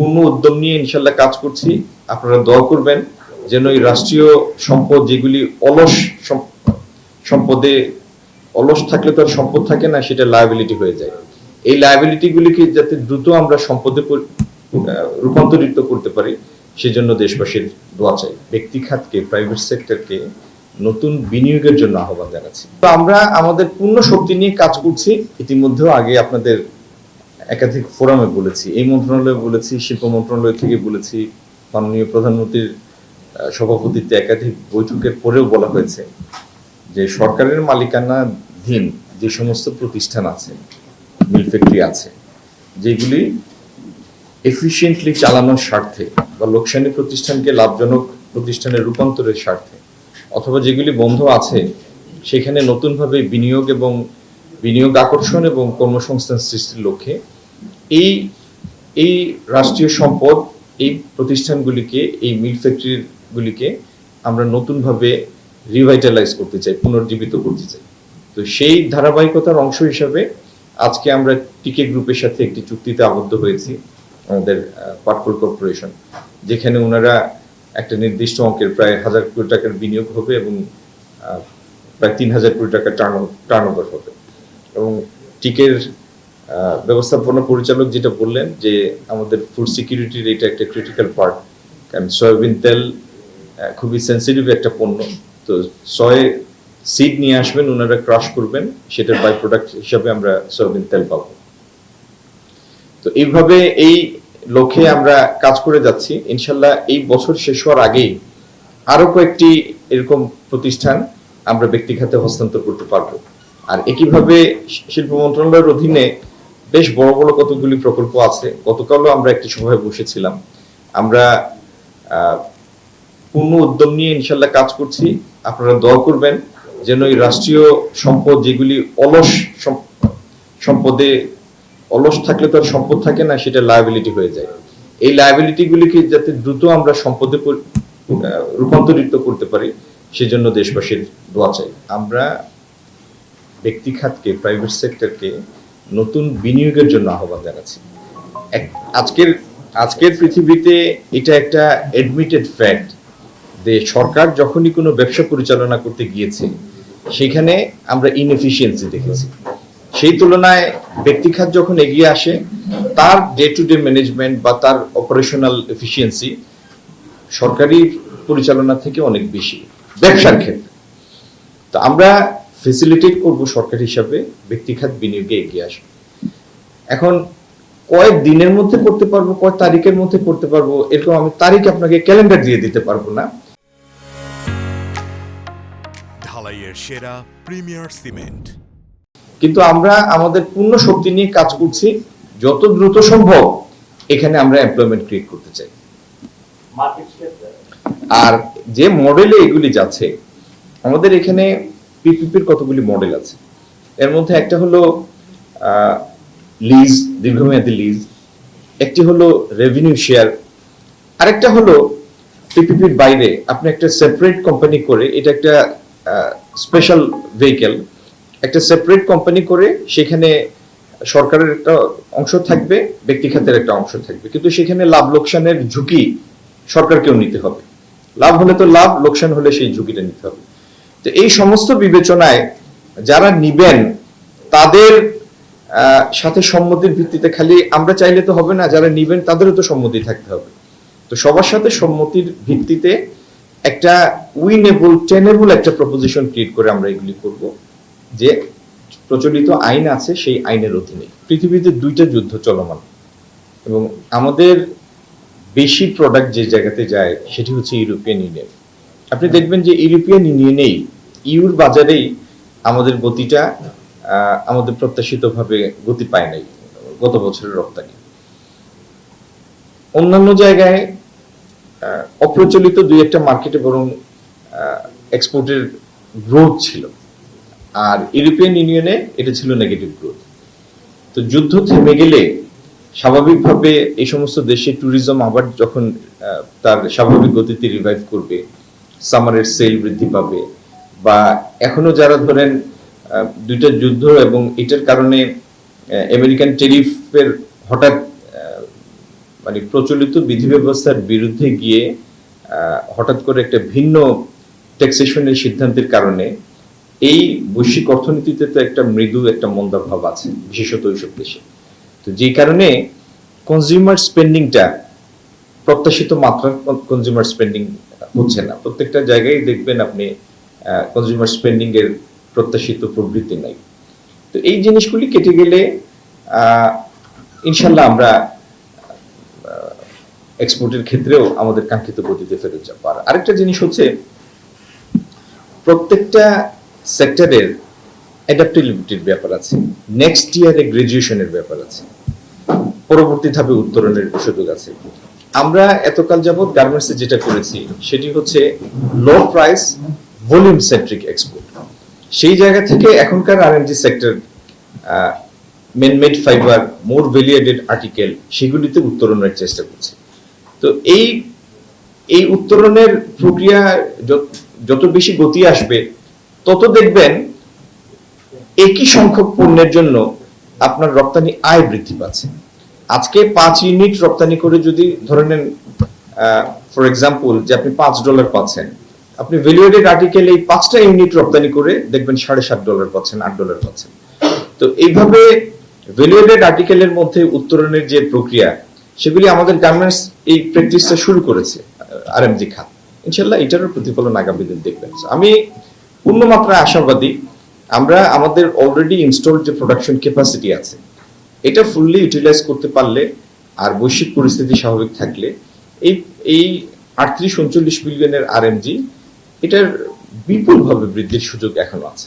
পূর্ণ উদ্যম নিয়ে ইনশাল্লাহ কাজ করছি। আপনারা দোয়া করবেন যেন এই রাষ্ট্রীয় সম্পদ যেগুলি সম্পদে অলস থাকলে তো আর সম্পদ থাকে না, সেটা লায়াবিলিটি হয়ে যায়। এই লায়াবিলিটি গুলিকে যাতে দ্রুত আমরা সম্পদে রূপান্তরিত করতে পারি, সেজন্য দেশবাসীর দোয়া চাই। ব্যক্তি খাতকে, প্রাইভেট সেক্টরকে নতুন বিনিয়োগের জন্য আহ্বান জানাচ্ছি। তো আমরা আমাদের পূর্ণ শক্তি নিয়ে কাজ করছি। ইতিমধ্যেও আগে আপনাদের একাধিক ফোরামে বলেছি, এই মন্ত্রণালয়ে বলেছি, শিল্প মন্ত্রণালয় থেকে বলেছি, মাননীয় প্রধানমন্ত্রীর সভাপতিত্বে একাধিক বৈঠকের পরেও বলা হয়েছে যে সরকারের মালিকানাধীন যে সমস্ত প্রতিষ্ঠান আছে, মিল ফ্যাক্টরি আছে, যেগুলি এফিশিয়েন্টলি চালানোর স্বার্থে বা লোকসানি প্রতিষ্ঠানকে লাভজনক প্রতিষ্ঠানে রূপান্তরের স্বার্থে, অথবা যেগুলি বন্ধ আছে সেখানে নতুনভাবে বিনিয়োগ আকর্ষণ এবং কর্মসংস্থান সৃষ্টির লক্ষ্যে এই রাষ্ট্রীয় সম্পদ, এই প্রতিষ্ঠানগুলিকে, এই মিল ফ্যাক্টরিগুলিকে আমরা নতুনভাবে রিভাইটালাইজ করতে চাই, পুনর্জীবিত করতে চাই। তো সেই ধারাবাহিকতার অংশ হিসাবে আজকে আমরা টিকে গ্রুপের সাথে একটি চুক্তিতে আবদ্ধ হয়েছি, আমাদের পাটকল কর্পোরেশন, যেখানে ওনারা একটা নির্দিষ্ট অঙ্কের প্রায় 1000 কোটি টাকার বিনিয়োগ হবে এবং প্রায় 3000 কোটি টাকা টার্নওভার হবে। এবং টিকের ব্যবস্থাপনা পরিচালক যেটা বললেন যে আমাদের ফুড সিকিউরিটির এটা একটা ক্রিটিক্যাল পার্ট, কারণ সয়াবিন তেল খুবই সেন্সিটিভ একটা পণ্য। তো সিড নিয়ে আসবেন, ওনারা ক্রাশ করবেন, সেটার বাই প্রোডাক্ট হিসাবে আমরা সয়াবিন তেল পাবো। তো এইভাবে এই লক্ষ্যে আমরা কাজ করে যাচ্ছি। ইনশাল্লাহ এই বছর শেষ হওয়ার আগেই আরো কয়েকটি এরকম প্রতিষ্ঠান আমরা ব্যক্তি খাতে হস্তান্তর করতে পারবো। আর একইভাবে শিল্প মন্ত্রণালয়ের অধীনে বেশ বড় বড় কতগুলি প্রকল্প আছে। গতকালও আমরা একটি সভায় বসেছিলাম। আমরা পূর্ণ উদ্যম নিয়ে ইনশাল্লাহ কাজ করছি। আপনারা দোয়া করবেন যেন এই রাষ্ট্রীয় সম্পদ যেগুলি অলস থাকলে তো আর সম্পদ থাকে না, সেটা লায়াবিলিটি হয়ে যায়। এই লায়াবিলিটি গুলিকে যাতে দ্রুত আমরা সম্পদে রূপান্তরিত করতে পারি, সেজন্য দেশবাসীর দোয়া চাই। আমরা ব্যক্তি খাতকে, প্রাইভেট সেক্টরকে নতুন বিনিয়োগের জন্য আহ্বান জানাচ্ছি। আজকের পৃথিবীতে এটা একটা অ্যাডমিটেড ফ্যাক্ট যে সরকার যখনই কোনো ব্যবসা পরিচালনা করতে গিয়েছে সেখানে আমরা ইনএফিসিয়েন্সি দেখেছি। সেই তুলনায় ব্যক্তি খাত যখন এগিয়ে আসে, তার ডে টু ডে ম্যানেজমেন্ট বা তার অপারেশনাল এফিসিয়েন্সি সরকারি পরিচালনা থেকে অনেক বেশি ব্যবসার ক্ষেত্রে। তো আমরা ফেসিলিটেট করব সরকার হিসাবে ব্যক্তি খাত বিনিয়োগে এগিয়ে আসবে। এখন কয়েক দিনের মধ্যে করতে পারবো, কয়েক তারিখের মধ্যে করতে পারবো, এরকম আমি তারিখ আপনাকে ক্যালেন্ডার দিয়ে দিতে পারবো না। ঢালাইয়ের সেরা প্রিমিয়ার সিমেন্ট, কিন্তু আমরা আমাদের পূর্ণ শক্তি নিয়ে কাজ করছি। যত দ্রুত সম্ভব এখানে আমরা এমপ্লয়মেন্ট ক্রিয়েট করতে চাই। আর যে মডেলে এগুলি যাচ্ছে, আমাদের এখানে পিপিপির কতগুলি মডেল আছে। এর মধ্যে একটা হলো লিজ, দীর্ঘমেয়াদী লিজ, একটি হলো রেভিনিউ শেয়ার, আরেকটা হলো পিপিপির বাইরে আপনি একটা সেপারেট কোম্পানি করে, এটা একটা স্পেশাল ভেহিকেল, একটা সেপারেট কোম্পানি করে সেখানে সরকারের একটা অংশ থাকবে, ব্যক্তি খাতের একটা অংশ থাকবে, কিন্তু সেখানে লাভ লোকসানের ঝুঁকি সরকারকেও নিতে হবে। লাভ হলে তো লাভ, লোকসান হলে সেই ঝুঁকিটা নিতে হবে। তো এই সমস্ত বিবেচনায় যারা নিবেন তাদের সাথে সম্মতির ভিত্তিতে, খালি আমরা চাইলে তো হবে না, যারা নিবেন তাদেরও তো সম্মতি থাকতে হবে। তো সবার সাথে সম্মতির ভিত্তিতে একটা উইনেবল, টেনেবল একটা প্রপোজিশন ক্রিয়েট করে আমরা এগুলি করব, যে প্রচলিত আইন আছে সেই আইনের অধীনে। পৃথিবীতে 2টা যুদ্ধ চলমান এবং আমাদের বেশি প্রোডাক্ট যে জায়গাতে যায় সেটি হচ্ছে ইউরোপিয়ান ইউনিয়ন। আপনি দেখবেন যে ইউরোপিয়ান ইউনিয়নেই, ইউর বাজারেই আমাদের গতিটা আমাদের প্রত্যাশিতভাবে গতি পায় নাই গত বছরের রপ্তানি। অন্যান্য জায়গায় অপ্রচলিত 2-1টা মার্কেটে বরং এক্সপোর্টের গ্রোথ ছিল, আর ইউরোপিয়ান ইউনিয়নে এটা ছিল নেগেটিভ গ্রোথ। তো যুদ্ধ থেমে গেলে স্বাভাবিকভাবে এই সমস্ত দেশে ট্যুরিজম আবার যখন তার স্বাভাবিক গতিতে রিভাইভ করবে, সামারের সেল বৃদ্ধি পাবে, বা এখনো যারা ধরেন 2টা যুদ্ধ এবং এটার কারণে আমেরিকান টেরিফের হঠাৎ মানে প্রচলিত বিধি ব্যবস্থার বিরুদ্ধে গিয়ে হঠাৎ করে একটা ভিন্ন ট্যাক্সেশনের সিদ্ধান্তের কারণে এই বৈশ্বিক অর্থনীতিতে তো একটা মৃদু একটা মন্দাভাব আছে, বিশেষত ওইসব দেশে। তো যেই কারণে কনজিউমার স্পেন্ডিংটা প্রত্যাশিত মাত্রার কনজিউমার স্পেন্ডিং হচ্ছে না। প্রত্যেকটা জায়গায় দেখবেন আপনি কনজিউমার স্পেন্ডিং এর প্রত্যাশিত প্রবৃদ্ধি নাই। তো এই জিনিসগুলি কেটে গেলে ইনশাল্লাহ আমরা এক্সপোর্টের ক্ষেত্রেও আমাদের কাঙ্ক্ষিত গতিতে ফেরত যাব। আর আরেকটা জিনিস হচ্ছে প্রত্যেকটা সেক্টরের অ্যাডাপ্টিবিলিটির ব্যাপার আছে, নেক্সট ইয়ারে গ্রাজুয়েশনের ব্যাপার আছে, পরবর্তী ধাপে উত্তরণের সুযোগ আছে। আমরা এতকাল যাবৎ গার্মেন্টসে যেটা করেছি সেটি হচ্ছে low price volume centric export. সেই জায়গা থেকে এখনকার RMG sector, man made fibre, more value added article, সেগুলিতে উত্তরণের চেষ্টা করছে। তো এই উত্তরণের প্রক্রিয়া যত বেশি গতি আসবে তত দেখবেন একই সংখ্যক পণ্যের জন্য আপনার রপ্তানি আয় বৃদ্ধি পাচ্ছে। আজকে 5 ইউনিট রপ্তানি করে যদি ধরে নেন ফর এক্সাম্পল যে আপনি $5 পাচ্ছেন, আপনি ভ্যালু এডেড আর্টিকেল এই 5টা ইউনিট রপ্তানি করে দেখবেন $7.5 পাচ্ছেন, $8 পাচ্ছেন। তো এইভাবে ভ্যালু এডেড আর্টিকেলের মধ্যে উত্তরণের যে প্রক্রিয়া, সেগুলি আমাদের গার্মেন্টস এই প্র্যাকটিসটা শুরু করেছে আরএমজি খাত। ইনশাআল্লাহ এটারও প্রতিফলন আগামী দিন দেখবেন। আমি পূর্ণ মাত্রায় আশাবাদী আমরা আমাদের অলরেডি ইনস্টলড যে প্রোডাকশন ক্যাপাসিটি আছে এটা ফুললি ইউটিলাইজ করতে পারলে আর বৈশ্বিক পরিস্থিতি স্বাভাবিক থাকলে এই 38-39 বিলিয়নের আরএমজি এটার বিপুলভাবে বৃদ্ধির সুযোগ এখনো আছে।